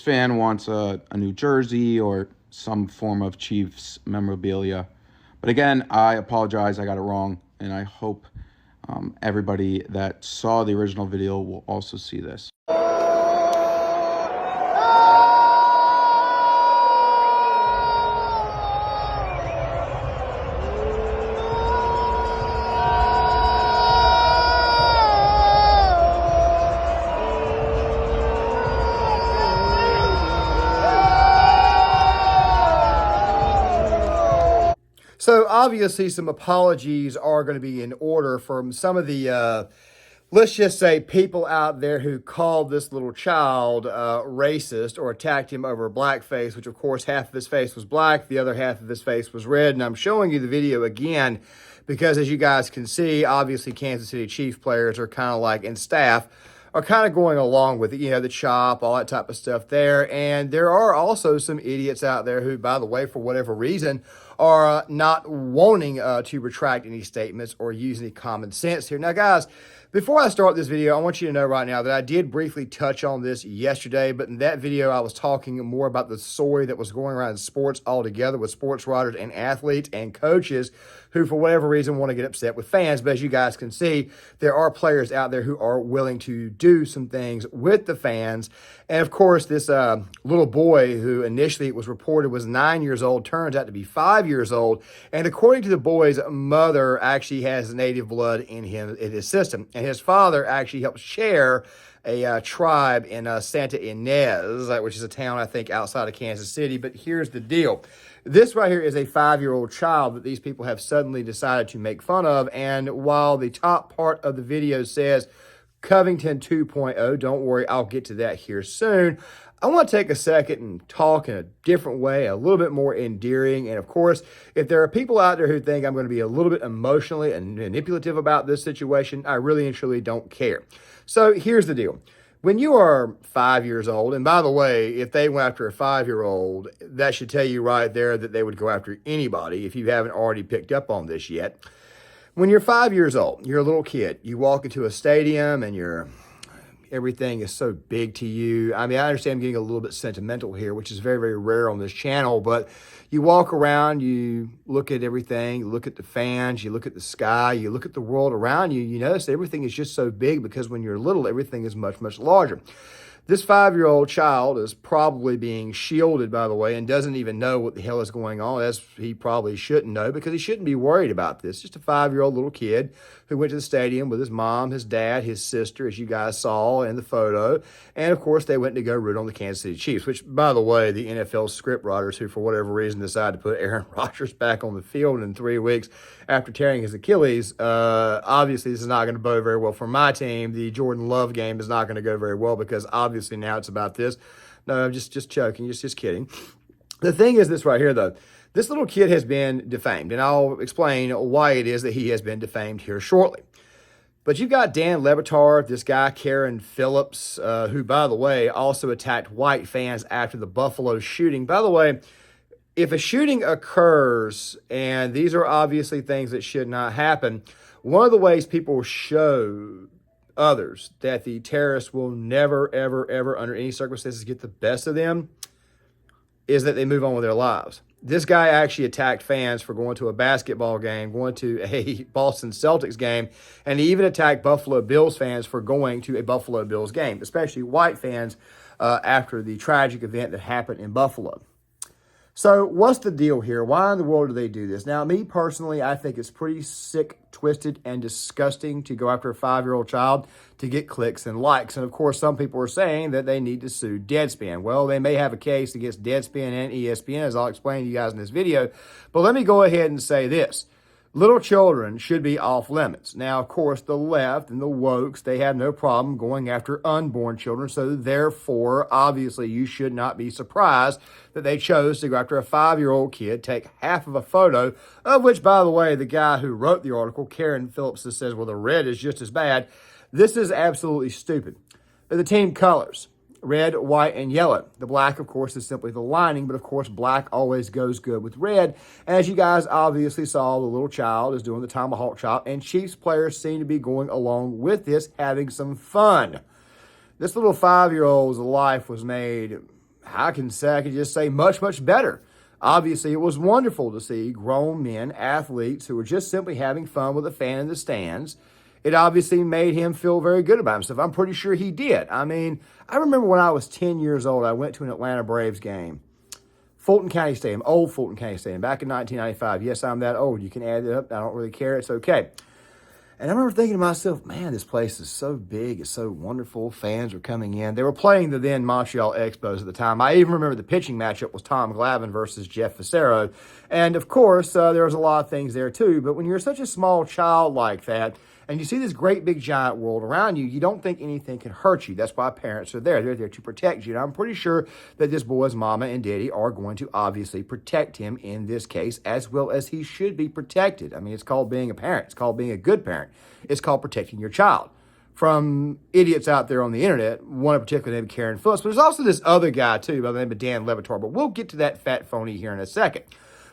fan wants a new jersey or some form of Chiefs memorabilia. But again, I apologize. I got it wrong. And I hope everybody that saw the original video will also see this. So obviously some apologies are going to be in order from some of the, let's just say, people out there who called this little child racist or attacked him over blackface, which of course half of his face was black, the other half of his face was red. And I'm showing you the video again because, as you guys can see, obviously Kansas City Chiefs players are kind of like, and staff are kind of going along with it, you know, the chop, all that type of stuff there. And there are also some idiots out there who, by the way, for whatever reason, are not wanting to retract any statements or use any common sense here. Now, guys, before I start this video, I want you to know right now that I did briefly touch on this yesterday, but in that video, I was talking more about the story that was going around in sports altogether with sports writers and athletes and coaches who, for whatever reason, want to get upset with fans. But as you guys can see, there are players out there who are willing to do some things with the fans. And of course, this little boy who initially it was reported was 9 years old, turns out to be 5 years old. And according to the boy's mother, actually has native blood in his system. And his father actually helps share a tribe in Santa Ynez, which is a town, I think, outside of Kansas City. But here's the deal. This right here is a 5-year-old child that these people have suddenly decided to make fun of. And while the top part of the video says Covington 2.0, don't worry, I'll get to that here soon. I want to take a second and talk in a different way, a little bit more endearing. And of course, if there are people out there who think I'm going to be a little bit emotionally and manipulative about this situation, I really and truly don't care. So here's the deal. When you are 5 years old, and by the way, if they went after a 5-year-old, that should tell you right there that they would go after anybody if you haven't already picked up on this yet. When you're 5 years old, you're a little kid. You walk into a stadium and everything is so big to you. I mean, I understand I'm getting a little bit sentimental here, which is very, very rare on this channel, but you walk around, you look at everything, you look at the fans, you look at the sky, you look at the world around you, you notice everything is just so big because when you're little, everything is much, much larger. This 5-year-old child is probably being shielded, by the way, and doesn't even know what the hell is going on, as he probably shouldn't know, because he shouldn't be worried about this. Just a 5-year-old little kid who went to the stadium with his mom, his dad, his sister, as you guys saw in the photo. And, of course, they went to go root on the Kansas City Chiefs, which, by the way, the NFL script writers who, for whatever reason, decided to put Aaron Rodgers back on the field in 3 weeks after tearing his Achilles, obviously this is not going to bode very well for my team. The Jordan Love game is not going to go very well because obviously now it's about this. No, I'm just joking, just kidding. The thing is this right here, though. This little kid has been defamed, and I'll explain why it is that he has been defamed here shortly. But you've got Dan Batard, this guy, Karen Phillips, who, by the way, also attacked white fans after the Buffalo shooting. By the way, if a shooting occurs, and these are obviously things that should not happen, one of the ways people show others that the terrorists will never, ever, ever, under any circumstances, get the best of them is that they move on with their lives. This guy actually attacked fans for going to a basketball game, going to a Boston Celtics game, and he even attacked Buffalo Bills fans for going to a Buffalo Bills game, especially white fans after the tragic event that happened in Buffalo. So what's the deal here? Why in the world do they do this? Now, me personally, I think it's pretty sick, twisted, and disgusting to go after a 5-year-old child to get clicks and likes. And of course, some people are saying that they need to sue Deadspin. Well, they may have a case against Deadspin and ESPN, as I'll explain to you guys in this video. But let me go ahead and say this. Little children should be off limits. Now, of course, the left and the wokes, they have no problem going after unborn children. So therefore, obviously, you should not be surprised that they chose to go after a 5-year-old kid, take half of a photo, of which, by the way, the guy who wrote the article, Karen Phillips, says, well, the red is just as bad. This is absolutely stupid. The team colors. Red, white, and yellow. The black, of course, is simply the lining, but of course, black always goes good with red. As you guys obviously saw, the little child is doing the tomahawk chop, and Chiefs players seem to be going along with this, having some fun. This little 5-year-old's life was made I can just say much, much better. Obviously, it was wonderful to see grown men, athletes who were just simply having fun with a fan in the stands. It obviously made him feel very good about himself. I'm pretty sure he did. I mean, I remember when I was 10 years old, I went to an Atlanta Braves game. Fulton County Stadium, old Fulton County Stadium, back in 1995. Yes, I'm that old. You can add it up. I don't really care. It's okay. And I remember thinking to myself, man, this place is so big. It's so wonderful. Fans are coming in. They were playing the then Montreal Expos at the time. I even remember the pitching matchup was Tom Glavine versus Jeff Fassero. And, of course, there was a lot of things there, too. But when you're such a small child like that, and you see this great big giant world around you, you don't think anything can hurt you. That's why parents are there. They're there to protect you. And I'm pretty sure that this boy's mama and daddy are going to obviously protect him in this case, as well as he should be protected. I mean, it's called being a parent. It's called being a good parent. It's called protecting your child from idiots out there on the internet, one in particular named Karen Phillips. But there's also this other guy, too, by the name of Dan Levitar. But we'll get to that fat phony here in a second.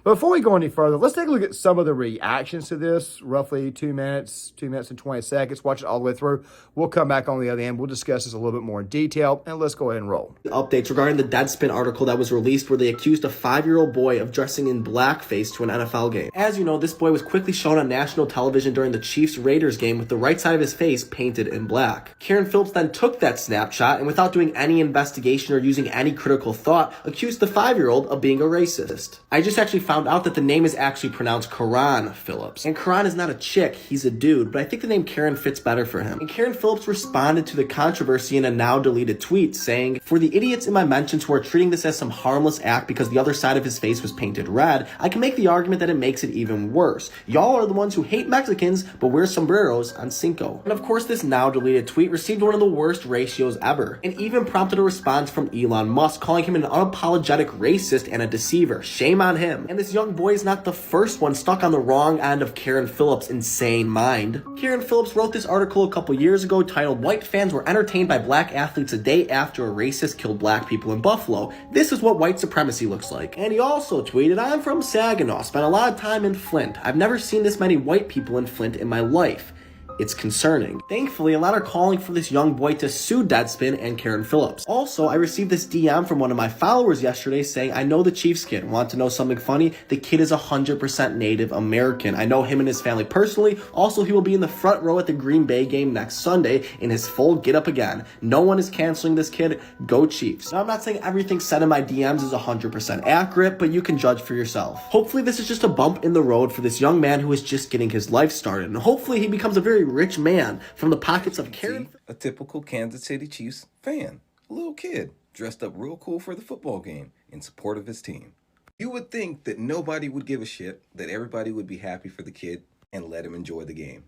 But before we go any further, let's take a look at some of the reactions to this. Roughly 2 minutes and 20 seconds. Watch it all the way through. We'll come back on the other end. We'll discuss this a little bit more in detail, and let's go ahead and roll. Updates regarding the Deadspin article that was released where they accused a 5-year-old boy of dressing in blackface to an NFL game. As you know, this boy was quickly shown on national television during the Chiefs-Raiders game with the right side of his face painted in black. Karen Phillips then took that snapshot and without doing any investigation or using any critical thought, accused the 5-year-old of being a racist. I just actually found out that the name is actually pronounced Karan Phillips. And Karan is not a chick, he's a dude, but I think the name Karen fits better for him. And Karen Phillips responded to the controversy in a now deleted tweet saying, "For the idiots in my mentions who are treating this as some harmless act because the other side of his face was painted red, I can make the argument that it makes it even worse. Y'all are the ones who hate Mexicans but wear sombreros on Cinco." And of course this now deleted tweet received one of the worst ratios ever, and even prompted a response from Elon Musk calling him an unapologetic racist and a deceiver. Shame on him. And this young boy is not the first one stuck on the wrong end of Karen Phillips' insane mind. Karen Phillips wrote this article a couple years ago titled "White Fans Were Entertained by Black Athletes a Day After a Racist Killed Black People in Buffalo. This is what white supremacy looks like." And he also tweeted, "I'm from Saginaw, spent a lot of time in Flint. I've never seen this many white people in Flint in my life. It's concerning." Thankfully, a lot are calling for this young boy to sue Deadspin and Karen Phillips. Also, I received this DM from one of my followers yesterday saying, "I know the Chiefs kid. Want to know something funny? The kid is 100% Native American. I know him and his family personally. Also, he will be in the front row at the Green Bay game next Sunday in his full get-up again. No one is canceling this kid. Go Chiefs." Now, I'm not saying everything said in my DMs is 100% accurate, but you can judge for yourself. Hopefully, this is just a bump in the road for this young man who is just getting his life started, and hopefully he becomes a very rich man from the pockets of Karen. A typical Kansas City Chiefs fan. A little kid dressed up real cool for the football game in support of his team. You would think that nobody would give a shit, that everybody would be happy for the kid and let him enjoy the game.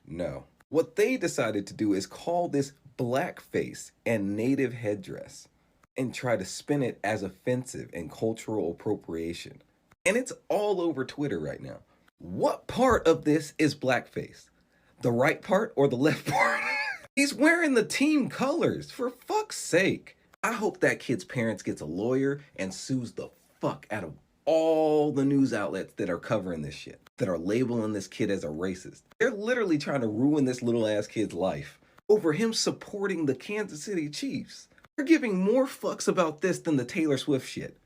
No. What they decided to do is call this blackface and native headdress and try to spin it as offensive and cultural appropriation. And it's all over Twitter right now. What part of this is blackface? The right part or the left part? He's wearing the team colors, for fuck's sake. I hope that kid's parents gets a lawyer and sues the fuck out of all the news outlets that are covering this shit, that are labeling this kid as a racist. They're literally trying to ruin this little ass kid's life over him supporting the Kansas City Chiefs. They're giving more fucks about this than the Taylor Swift shit.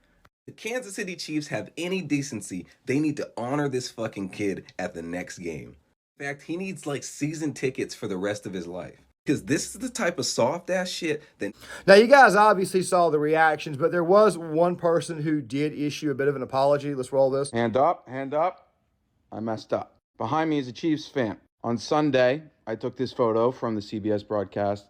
If the Kansas City Chiefs have any decency, they need to honor this fucking kid at the next game. In fact, he needs like season tickets for the rest of his life. Because this is the type of soft ass shit that... Now, you guys obviously saw the reactions, but there was one person who did issue a bit of an apology. Let's roll this. Hand up, hand up. I messed up. Behind me is a Chiefs fan. On Sunday, I took this photo from the CBS broadcast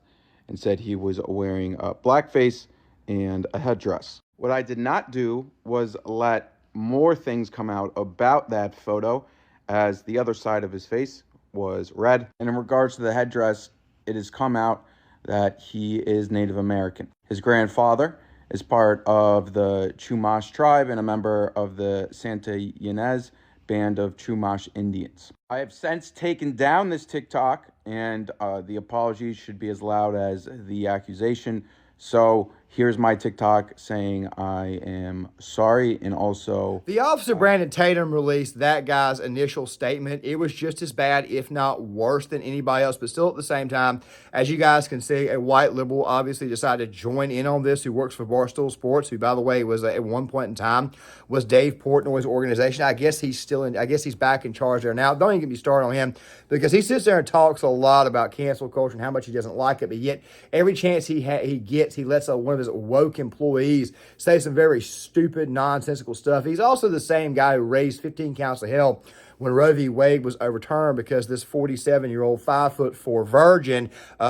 and said he was wearing a blackface and a headdress. What I did not do was let more things come out about that photo, as the other side of his face was red. And in regards to the headdress, it has come out that he is Native American. His grandfather is part of the Chumash tribe and a member of the Santa Ynez band of Chumash Indians. I have since taken down this TikTok, and the apology should be as loud as the accusation. So Here's my TikTok saying I am sorry, and also The officer, Brandon Tatum, released that guy's initial statement. It was just as bad, if not worse, than anybody else. But still, at the same time, as you guys can see, a white liberal obviously decided to join in on this, who works for Barstool Sports, who, by the way, was at one point in time was Dave Portnoy's organization. I guess he's back in charge there now. Don't even get me started on him, because he sits there and talks a lot about cancel culture and how much he doesn't like it. But yet, every chance he gets, he lets one of his woke employees say some very stupid, nonsensical stuff. He's also the same guy who raised 15 counts of hell when Roe v. Wade was overturned, because this 47-year-old 5'4" virgin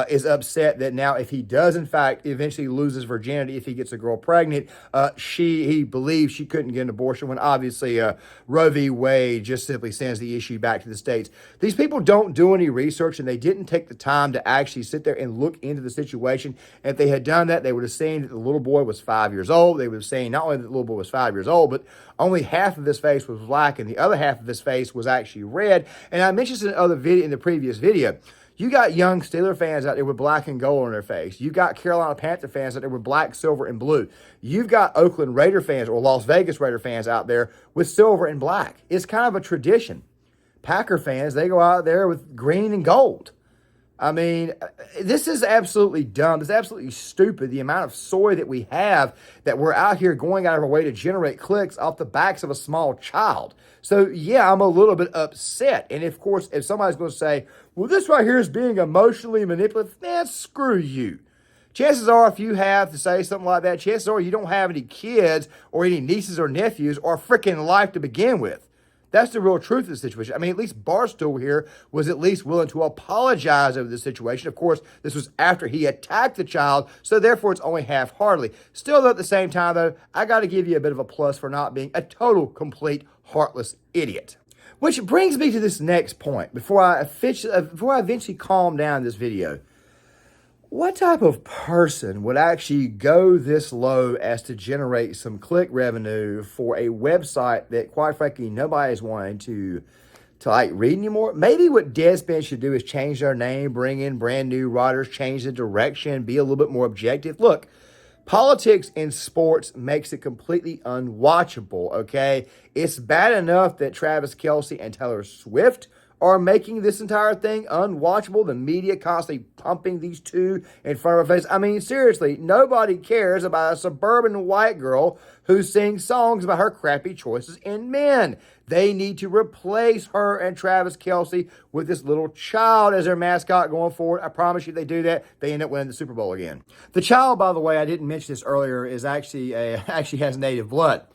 is upset that now, if he does in fact eventually lose his virginity, if he gets a girl pregnant, he believes she couldn't get an abortion, when obviously Roe v. Wade just simply sends the issue back to the states. These people don't do any research, and they didn't take the time to actually sit there and look into the situation. And if they had done that, they would have seen that the little boy was 5 years old. They would have seen not only that the little boy was 5 years old, but only half of his face was black and the other half of his face was actually red. And I mentioned this in the previous video. You got young Steeler fans out there with black and gold on their face. You got Carolina Panther fans out there with black, silver, and blue. You've got Oakland Raider fans or Las Vegas Raider fans out there with silver and black. It's kind of a tradition. Packer fans, they go out there with green and gold. I mean, this is absolutely dumb. It's absolutely stupid, the amount of soy that we have, that we're out here going out of our way to generate clicks off the backs of a small child. So, yeah, I'm a little bit upset. And, of course, if somebody's going to say, well, this right here is being emotionally manipulative, man, screw you. Chances are, if you have to say something like that, chances are you don't have any kids or any nieces or nephews or freaking life to begin with. That's the real truth of the situation. I mean, at least Barstool here was at least willing to apologize over the situation. Of course, this was after he attacked the child, so therefore it's only half-heartedly. Still, though, at the same time, though, I got to give you a bit of a plus for not being a total, complete, heartless idiot. Which brings me to this next point before I eventually calm down this video. What type of person would actually go this low as to generate some click revenue for a website that, quite frankly, nobody's wanting to read anymore? Maybe what Deadspin should do is change their name, bring in brand new writers, change the direction, be a little bit more objective. Look, politics in sports makes it completely unwatchable, okay? It's bad enough that Travis Kelce and Taylor Swift are making this entire thing unwatchable. The media constantly pumping these two in front of our face. I mean, seriously, nobody cares about a suburban white girl who sings songs about her crappy choices in men. They need to replace her and Travis Kelce with this little child as their mascot going forward. I promise you, they do that, they end up winning the Super Bowl again. The child, by the way, I didn't mention this earlier, is actually has native blood.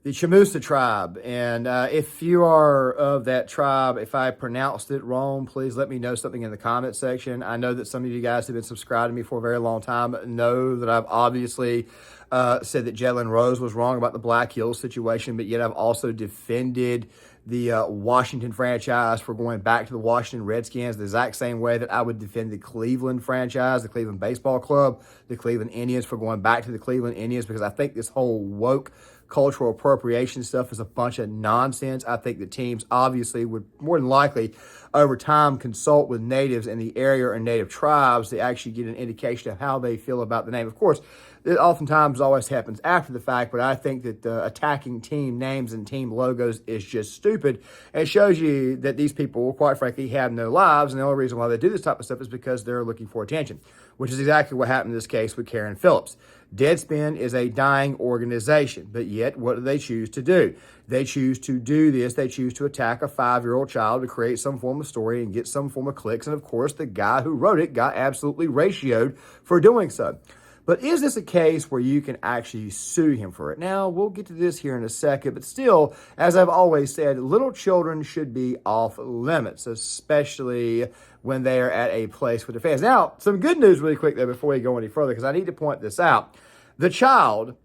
The Chamusa tribe. And if you are of that tribe, if I pronounced it wrong, please let me know something in the comment section. I know that some of you guys have been subscribed to me for a very long time, know that I've obviously said that Jalen Rose was wrong about the Black Hills situation, but yet I've also defended the Washington franchise for going back to the Washington Redskins the exact same way that I would defend the Cleveland franchise, the Cleveland Baseball Club, the Cleveland Indians for going back to the Cleveland Indians, because I think this whole woke cultural appropriation stuff is a bunch of nonsense. I think the teams obviously would more than likely over time consult with natives in the area and native tribes to actually get an indication of how they feel about the name. Of course, it oftentimes always happens after the fact, but I think that attacking team names and team logos is just stupid, and shows you that these people, quite frankly, have no lives, and the only reason why they do this type of stuff is because they're looking for attention, which is exactly what happened in this case with Karen Phillips. Deadspin is a dying organization, but yet what do they choose to do? They choose to do this. They choose to attack a 5-year-old child to create some form of story and get some form of clicks, and of course, the guy who wrote it got absolutely ratioed for doing so. But is this a case where you can actually sue him for it? Now, we'll get to this here in a second, but still, as I've always said, little children should be off limits, especially when they are at a place with their fans. Now, some good news really quick there before we go any further, because I need to point this out. The child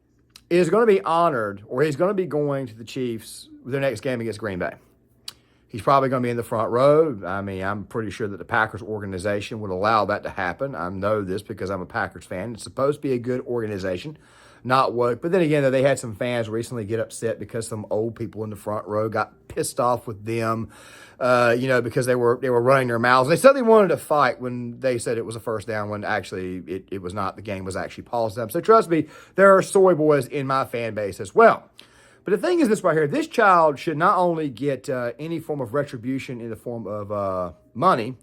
is going to be honored, or he's going to be going to the Chiefs with their next game against Green Bay. He's probably going to be in the front row. I mean, I'm pretty sure that the Packers organization would allow that to happen. I know this because I'm a Packers fan. It's supposed to be a good organization. not woke. But then again, though, they had some fans recently get upset because some old people in the front row got pissed off with them, because they were running their mouths. They said they wanted to fight when they said it was a first down, when actually it was not. The game was actually paused them. So trust me, there are soy boys in my fan base as well. But the thing is this right here, this child should not only get any form of retribution in the form of money,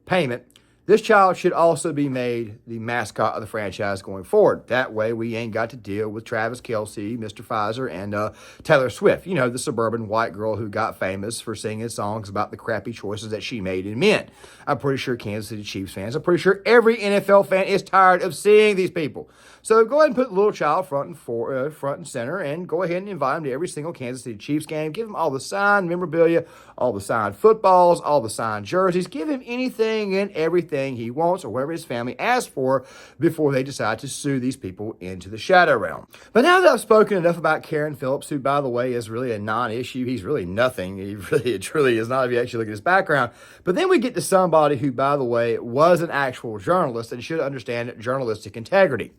payment, this child should also be made the mascot of the franchise going forward. That way we ain't got to deal with Travis Kelce, Mr. Pfizer, and Taylor Swift, the suburban white girl who got famous for singing songs about the crappy choices that she made in men. I'm pretty sure Kansas City Chiefs fans, I'm pretty sure every NFL fan is tired of seeing these people. So go ahead and put the little child front and center, and go ahead and invite him to every single Kansas City Chiefs game. Give him all the signed memorabilia, all the signed footballs, all the signed jerseys. Give him anything and everything he wants or whatever his family asks for before they decide to sue these people into the shadow realm. But now that I've spoken enough about Karen Phillips, who, by the way, is really a non-issue. He's really nothing. He really, truly is not if you actually look at his background. But then we get to somebody who, by the way, was an actual journalist and should understand journalistic integrity.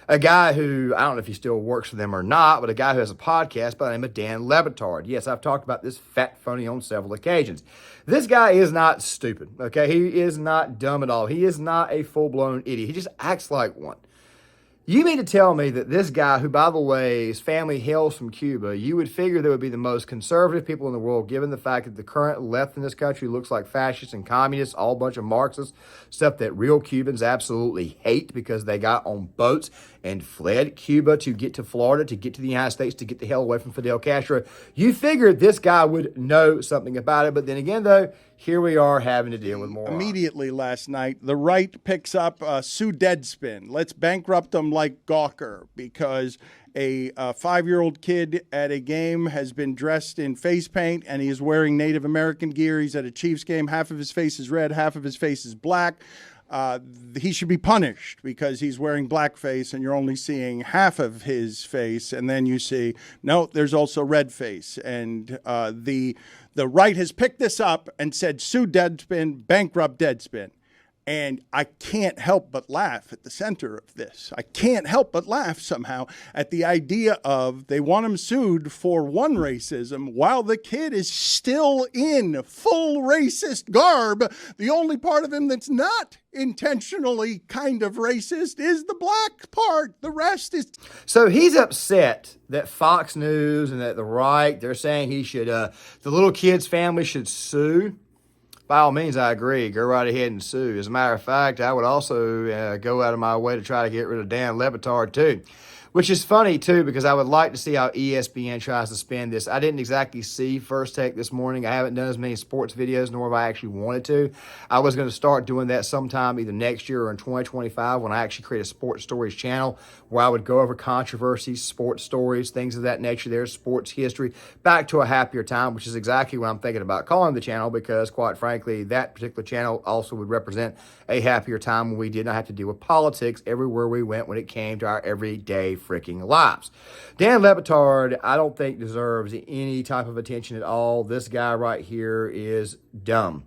A guy who, I don't know if he still works for them or not, but a guy who has a podcast by the name of Dan Batard. Yes, I've talked about this fat phony on several occasions. This guy is not stupid, okay? He is not dumb at all. He is not a full-blown idiot. He just acts like one. You mean to tell me that this guy, who, by the way, his family hails from Cuba, you would figure they would be the most conservative people in the world, given the fact that the current left in this country looks like fascists and communists, all a bunch of Marxists, stuff that real Cubans absolutely hate because they got on boats and fled Cuba to get to Florida, to get to the United States, to get the hell away from Fidel Castro. You figured this guy would know something about it, but then again, though, here we are having to deal with more. Immediately last night, the right picks up Sue Deadspin. Let's bankrupt them like Gawker, because a 5-year-old kid at a game has been dressed in face paint and he is wearing Native American gear. He's at a Chiefs game. Half of his face is red, half of his face is black. He should be punished because he's wearing blackface and you're only seeing half of his face. And then you see, no, there's also red face. And the right has picked this up and said, sue Deadspin, bankrupt Deadspin. And I can't help but laugh at the center of this. I can't help but laugh somehow at the idea of they want him sued for one racism while the kid is still in full racist garb. The only part of him that's not intentionally kind of racist is the black part. The rest is... So he's upset that Fox News and that the right, they're saying he should, the little kid's family should sue. By all means, I agree. Go right ahead and sue. As a matter of fact, I would also go out of my way to try to get rid of Dan Batard too. Which is funny, too, because I would like to see how ESPN tries to spin this. I didn't exactly see First Take this morning. I haven't done as many sports videos, nor have I actually wanted to. I was going to start doing that sometime either next year or in 2025 when I actually create a sports stories channel where I would go over controversies, sports stories, things of that nature there, sports history, back to a happier time, which is exactly what I'm thinking about calling the channel because, quite frankly, that particular channel also would represent a happier time when we did not have to deal with politics everywhere we went when it came to our everyday freaking lives. Dan Batard, I don't think deserves any type of attention at all. This guy right here is dumb.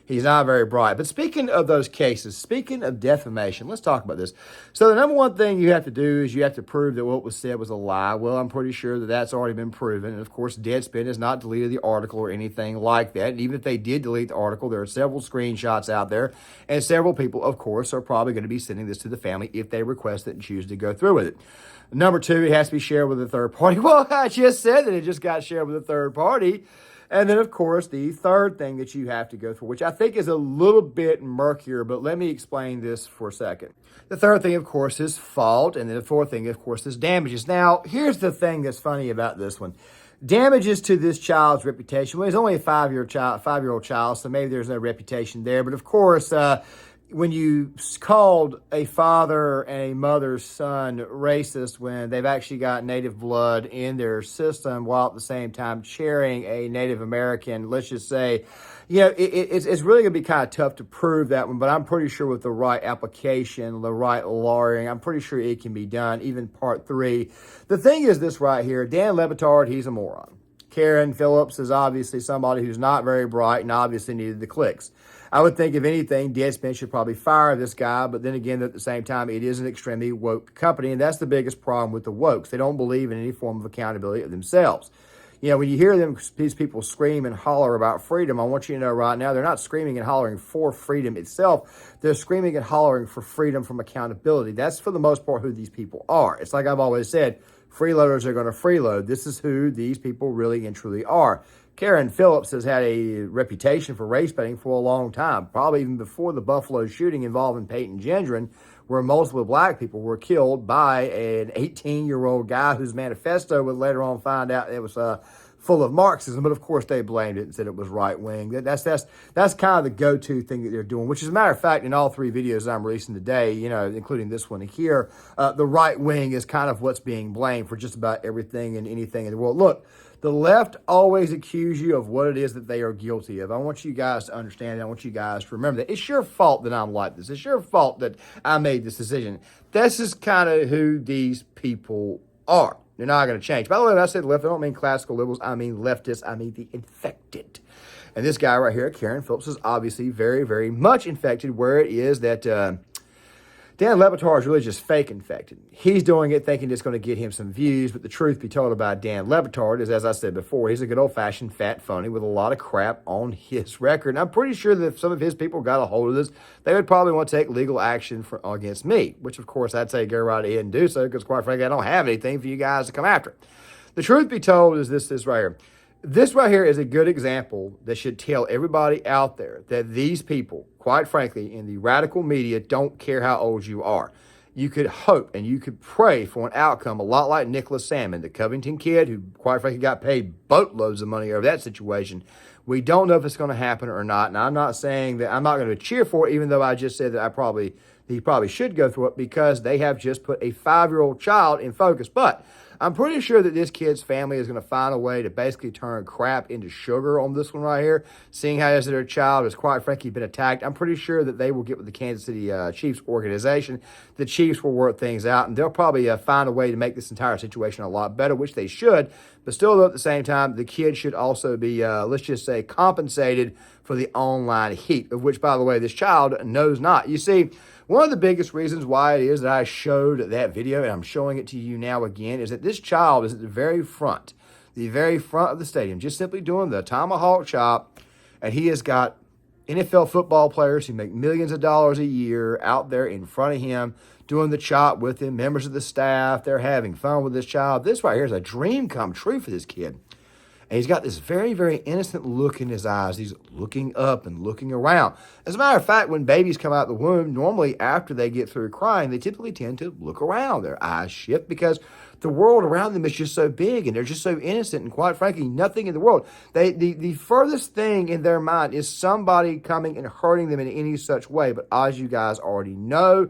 He's not very bright. But speaking of those cases, speaking of defamation, let's talk about this. So the number one thing you have to do is you have to prove that what was said was a lie. Well, I'm pretty sure that that's already been proven. And of course, Deadspin has not deleted the article or anything like that. And even if they did delete the article, there are several screenshots out there. And several people, of course, are probably going to be sending this to the family if they request it and choose to go through with it. Number two, it has to be shared with a third party. Well, I just said that it just got shared with a third party. And then, of course, the third thing that you have to go through, which I think is a little bit murkier, but let me explain this for a second. The third thing, of course, is fault. And then the fourth thing, of course, is damages. Now, here's the thing that's funny about this one. Damages to this child's reputation. Well, he's only a 5-year-old child, so maybe there's no reputation there. But, of course, when you called a father and a mother's son racist when they've actually got native blood in their system while at the same time cheering a Native American, let's just say, it's really going to be kind of tough to prove that one, but I'm pretty sure with the right application, the right lawyering, I'm pretty sure it can be done, even part three. The thing is this right here, Dan Batard, he's a moron. Karen Phillips is obviously somebody who's not very bright and obviously needed the clicks. I would think, if anything, Deadspin should probably fire this guy, but then again, at the same time, it is an extremely woke company, and that's the biggest problem with the wokes. They don't believe in any form of accountability of themselves. You know, when you hear these people scream and holler about freedom, I want you to know right now, they're not screaming and hollering for freedom itself. They're screaming and hollering for freedom from accountability. That's, for the most part, who these people are. It's like I've always said, freeloaders are going to freeload. This is who these people really and truly are. Karen Phillips has had a reputation for race baiting for a long time, probably even before the Buffalo shooting involving Peyton Gendron, where multiple black people were killed by an 18-year-old guy whose manifesto would later on find out it was full of Marxism. But of course, they blamed it and said it was right-wing. That's kind of the go-to thing that they're doing, which, as a matter of fact, in all three videos I'm releasing today, you know, including this one here, the right wing is kind of what's being blamed for just about everything and anything in the world. Look, the left always accuse you of what it is that they are guilty of. I want you guys to understand, I want you guys to remember that it's your fault that I'm like this. It's your fault that I made this decision. This is kind of who these people are. They're not going to change. By the way, when I said left, I don't mean classical liberals. I mean leftists. I mean the infected. And this guy right here, Karen Phillips, is obviously very, very much infected, where it is that Dan Le Batard is really just fake infected. He's doing it thinking it's going to get him some views, but the truth be told about Dan Le Batard is, as I said before, he's a good old-fashioned fat phony with a lot of crap on his record. And I'm pretty sure that if some of his people got a hold of this, they would probably want to take legal action against me, which, of course, I'd say go right ahead and do so, because, quite frankly, I don't have anything for you guys to come after. The truth be told is this right here. This right here is a good example that should tell everybody out there that these people, quite frankly, in the radical media, don't care how old you are. You could hope and you could pray for an outcome a lot like Nicholas Salmon, the Covington kid who, quite frankly, got paid boatloads of money over that situation. We don't know if it's going to happen or not, and I'm not saying that I'm not going to cheer for it, even though I just said that he probably should go through it, because they have just put a 5-year-old child in focus. But I'm pretty sure that this kid's family is going to find a way to basically turn crap into sugar on this one right here, seeing how their child has, quite frankly, been attacked. I'm pretty sure that they will get with the Kansas City Chiefs organization. The Chiefs will work things out, and they'll probably find a way to make this entire situation a lot better, which they should. But still, though, at the same time, the kid should also be, let's just say, compensated for the online heat, of which, by the way, this child knows not. You see, one of the biggest reasons why it is that I showed that video, and I'm showing it to you now again, is that this child is at the very front of the stadium, just simply doing the tomahawk chop, and he has got NFL football players who make millions of dollars a year out there in front of him, doing the chop with him, members of the staff. They're having fun with this child. This right here is a dream come true for this kid. And he's got this very, very innocent look in his eyes. He's looking up and looking around. As a matter of fact, when babies come out of the womb, normally after they get through crying, they typically tend to look around. Their eyes shift because the world around them is just so big and they're just so innocent. And quite frankly, nothing in the world. The furthest thing in their mind is somebody coming and hurting them in any such way. But as you guys already know,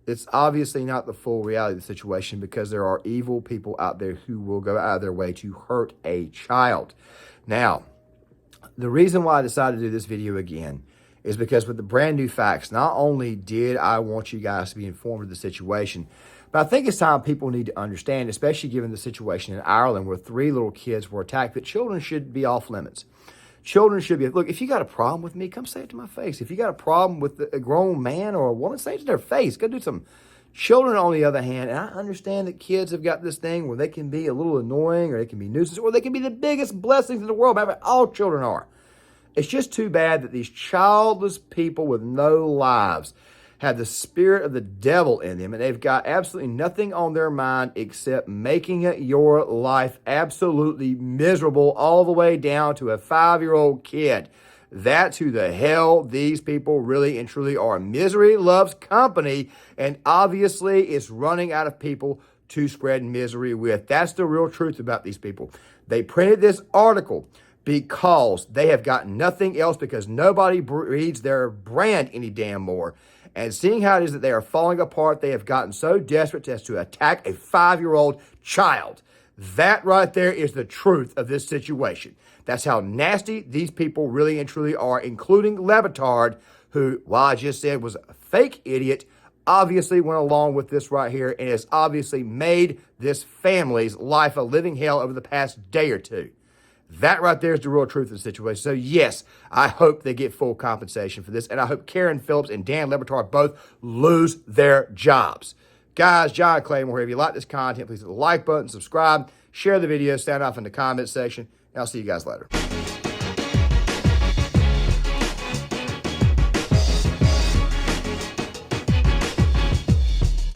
it's obviously not the full reality of the situation, because there are evil people out there who will go out of their way to hurt a child. Now, the reason why I decided to do this video again is because with the brand new facts, not only did I want you guys to be informed of the situation, but I think it's time people need to understand, especially given the situation in Ireland where 3 little kids were attacked, that children should be off limits. Children should be, look, if you got a problem with me, come say it to my face. If you got a problem with a grown man or a woman, say it to their face. Go do some. Children, on the other hand, and I understand that kids have got this thing where they can be a little annoying, or they can be nuisance, or they can be the biggest blessings in the world. Matter of fact, all children are. It's just too bad that these childless people with no lives have the spirit of the devil in them, and they've got absolutely nothing on their mind except making your life absolutely miserable, all the way down to a 5-year-old kid. That's who the hell these people really and truly are. Misery loves company, and obviously it's running out of people to spread misery with. That's the real truth about these people. They printed this article because they have got nothing else, because nobody reads their brand any damn more. And seeing how it is that they are falling apart, they have gotten so desperate as to attack a 5-year-old child. That right there is the truth of this situation. That's how nasty these people really and truly are, including Le Batard, who, while I just said was a fake idiot, obviously went along with this right here and has obviously made this family's life a living hell over the past day or two. That right there is the real truth of the situation. So yes, I hope they get full compensation for this, and I hope Karen Phillips and Dan Le Batard both lose their jobs. Guys, John Claymore here. If you like this content, please hit the like button, subscribe, share the video, stand off in the comment section, and I'll see you guys later.